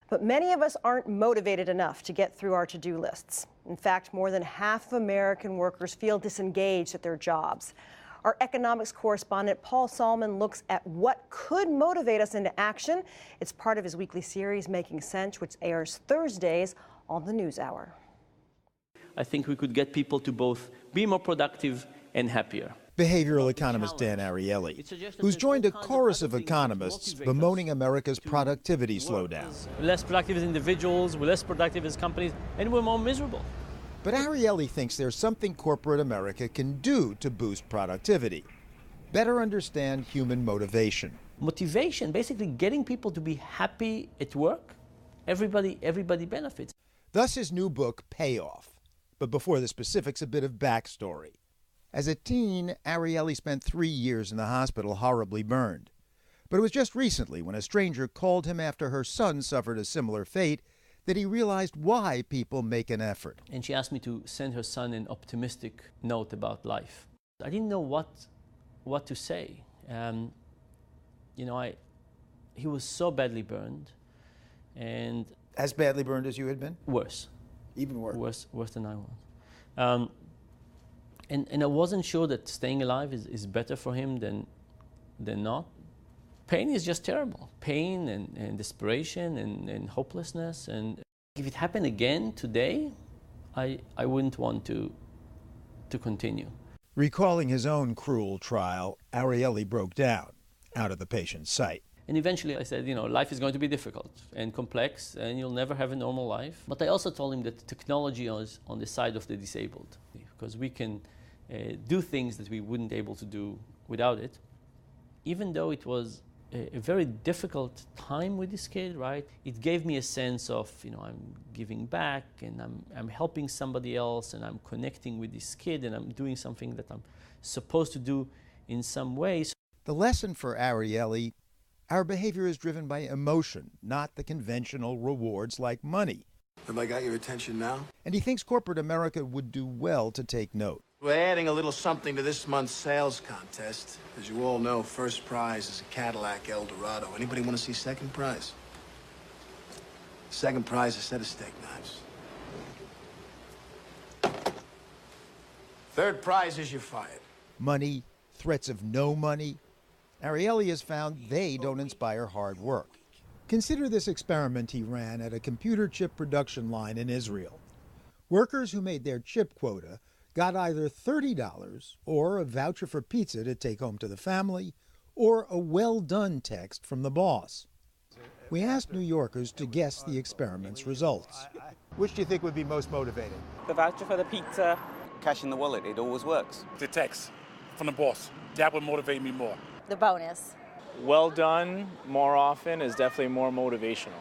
But many of us aren't motivated enough to get through our to-do lists. In fact, more than half of American workers feel disengaged at their jobs. Our economics correspondent Paul Solman looks at what could motivate us into action. It's part of his weekly series, Making Sense, which airs Thursdays on the NewsHour. I think we could get people to both be more productive and happier. Behavioral economist Dan Ariely, who's joined a chorus of economists bemoaning America's productivity slowdown. We're less productive as individuals, we're less productive as companies, and we're more miserable. But Ariely thinks there's something corporate America can do to boost productivity. Better understand human motivation. Motivation, basically getting people to be happy at work, everybody benefits. Thus his new book, Payoff. But before the specifics, a bit of backstory. As a teen, Ariely spent 3 years in the hospital, horribly burned. But it was just recently, when a stranger called him after her son suffered a similar fate, that he realized why people make an effort. And she asked me to send her son an optimistic note about life. I didn't know what to say. He was so badly burned, and As badly burned as you had been? worse. Even worse. Worse than I was. And I wasn't sure that staying alive is better for him than not. Pain is just terrible. Pain and desperation and hopelessness. And if it happened again today, I wouldn't want to continue. Recalling his own cruel trial, Ariely broke down out of the patient's sight. And eventually I said, life is going to be difficult and complex, and you'll never have a normal life. But I also told him that technology is on the side of the disabled, because we can do things that we wouldn't be able to do without it. Even though it was a very difficult time with this kid, right? It gave me a sense of, I'm giving back, and I'm helping somebody else, and I'm connecting with this kid, and I'm doing something that I'm supposed to do in some ways. The lesson for Ariely: our behavior is driven by emotion, not the conventional rewards like money. Have I got your attention now? And he thinks corporate America would do well to take note. We're adding a little something to this month's sales contest. As you all know, first prize is a Cadillac Eldorado. Anybody want to see second prize? Second prize is a set of steak knives. Third prize is you're fired. Money, threats of no money. Ariely has found they don't inspire hard work. Consider this experiment he ran at a computer chip production line in Israel. Workers who made their chip quota got either $30 or a voucher for pizza to take home to the family, or a well-done text from the boss. We asked New Yorkers to guess the experiment's results. Which do you think would be most motivating? The voucher for the pizza. Cash in the wallet, it always works. The text from the boss, that would motivate me more. The bonus. Well done more often is definitely more motivational.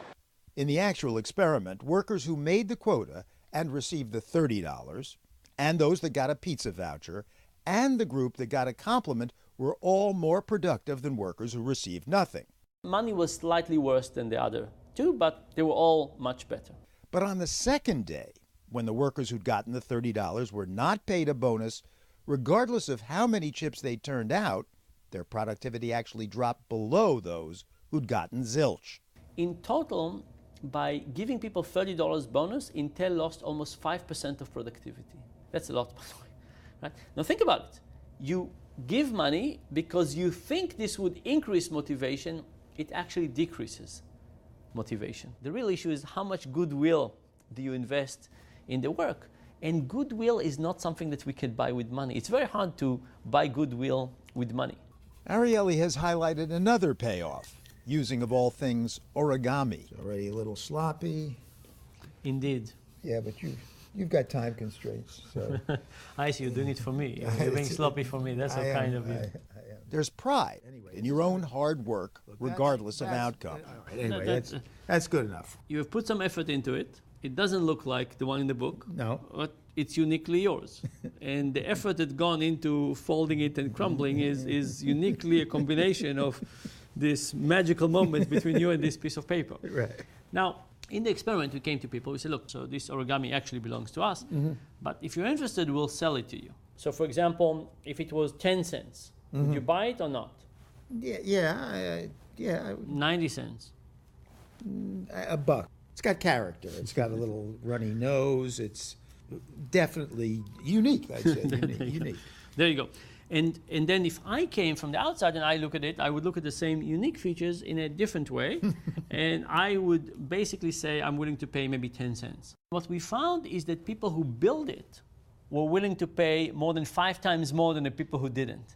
In the actual experiment, workers who made the quota and received the $30, and those that got a pizza voucher, and the group that got a compliment were all more productive than workers who received nothing. Money was slightly worse than the other two, but they were all much better. But on the second day, when the workers who'd gotten the $30 were not paid a bonus, regardless of how many chips they turned out, their productivity actually dropped below those who'd gotten zilch. In total, by giving people $30 bonus, Intel lost almost 5% of productivity. That's a lot, by the way. Right? Now think about it. You give money because you think this would increase motivation. It actually decreases motivation. The real issue is how much goodwill do you invest in the work? And goodwill is not something that we can buy with money. It's very hard to buy goodwill with money. Ariely has highlighted another payoff, using, of all things, origami. It's already a little sloppy. Indeed. Yeah, but you've got time constraints, so... I see, you're doing it for me. You're being sloppy for me. That's so kind of you. There's pride in your own hard work, regardless of outcome. Anyway, that's good enough. You have put some effort into it. It doesn't look like the one in the book. No. But it's uniquely yours. And the effort that's gone into folding it and crumbling is uniquely a combination of this magical moment between you and this piece of paper. Right. Now, in the experiment, we came to people, we said, look, so this origami actually belongs to us, but if you're interested, we'll sell it to you. So for example, if it was 10 cents, would you buy it or not? Yeah. 90 cents. $1. It's got character. It's got a little runny nose. It's definitely unique, I'd say. Unique. There you go. And then if I came from the outside and I look at it, I would look at the same unique features in a different way. And I would basically say I'm willing to pay maybe 10 cents. What we found is that people who build it were willing to pay more than 5 times more than the people who didn't.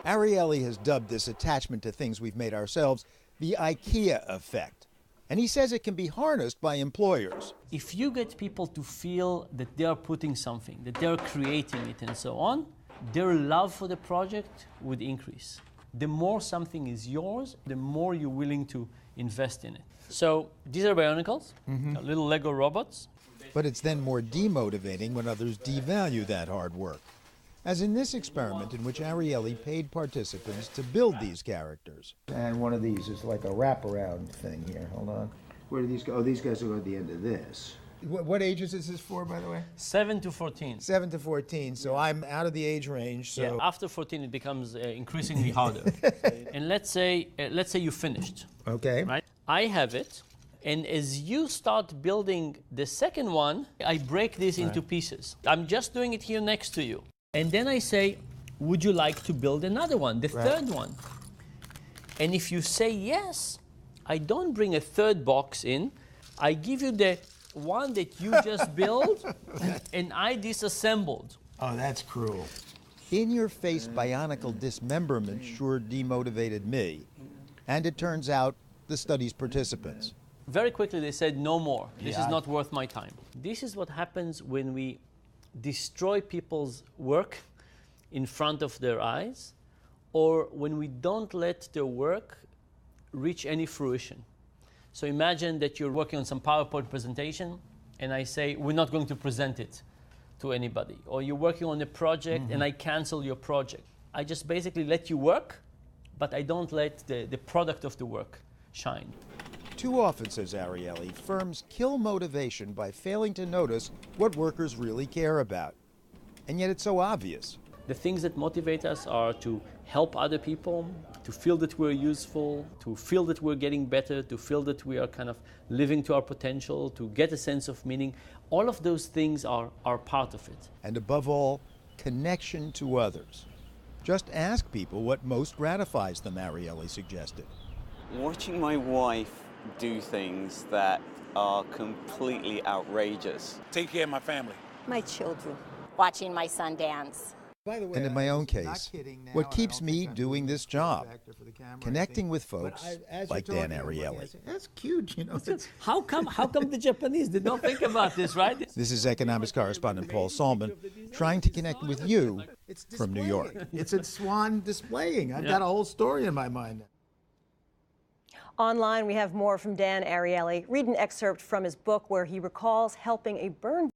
Ariely has dubbed this attachment to things we've made ourselves the IKEA effect. And he says it can be harnessed by employers. If you get people to feel that they are putting something, that they are creating it and so on, their love for the project would increase. The more something is yours, the more you're willing to invest in it. So these are Bionicles, little Lego robots. But it's then more demotivating when others devalue that hard work. As in this experiment in which Ariely paid participants to build these characters. And one of these is like a wraparound thing here. Hold on. Where do these go? Oh, these guys will go at the end of this. What ages is this for, by the way? 7 to 14. 7 to 14, so I'm out of the age range. So Yeah, after 14 it becomes increasingly harder. And let's say you finished. Okay. Right? I have it, and as you start building the second one, I break this into pieces. I'm just doing it here next to you. And then I say, would you like to build another one, the third one? And if you say yes, I don't bring a third box in. I give you the one that you just built, and I disassembled. Oh, that's cruel. In-your-face bionicle dismemberment sure demotivated me. And it turns out the study's participants. Very quickly they said, no more. This is not worth my time. This is what happens when we destroy people's work in front of their eyes, or when we don't let their work reach any fruition. So imagine that you're working on some PowerPoint presentation, and I say, we're not going to present it to anybody. Or you're working on a project, and I cancel your project. I just basically let you work, but I don't let the product of the work shine. Too often, says Ariely, firms kill motivation by failing to notice what workers really care about. And yet it's so obvious. The things that motivate us are to help other people, to feel that we're useful, to feel that we're getting better, to feel that we are kind of living to our potential, to get a sense of meaning. All of those things are part of it. And above all, connection to others. Just ask people what most gratifies them, Ariely suggested. Watching my wife do things that are completely outrageous. Take care of my family. My children. Watching my son dance. By the way, And in my own not case, kidding now, what and I keeps don't me think I'm doing this job, actor for the camera, I connecting think. with But folks as like you're Dan talking, I'm looking, I Ariely. say, that's cute, you know. It's, How come the Japanese did not think about this, right? This is economics correspondent Paul Salman trying to connect with you from New York. It's a swan displaying. I've got a whole story in my mind. Online, we have more from Dan Ariely. Read an excerpt from his book where he recalls helping a burn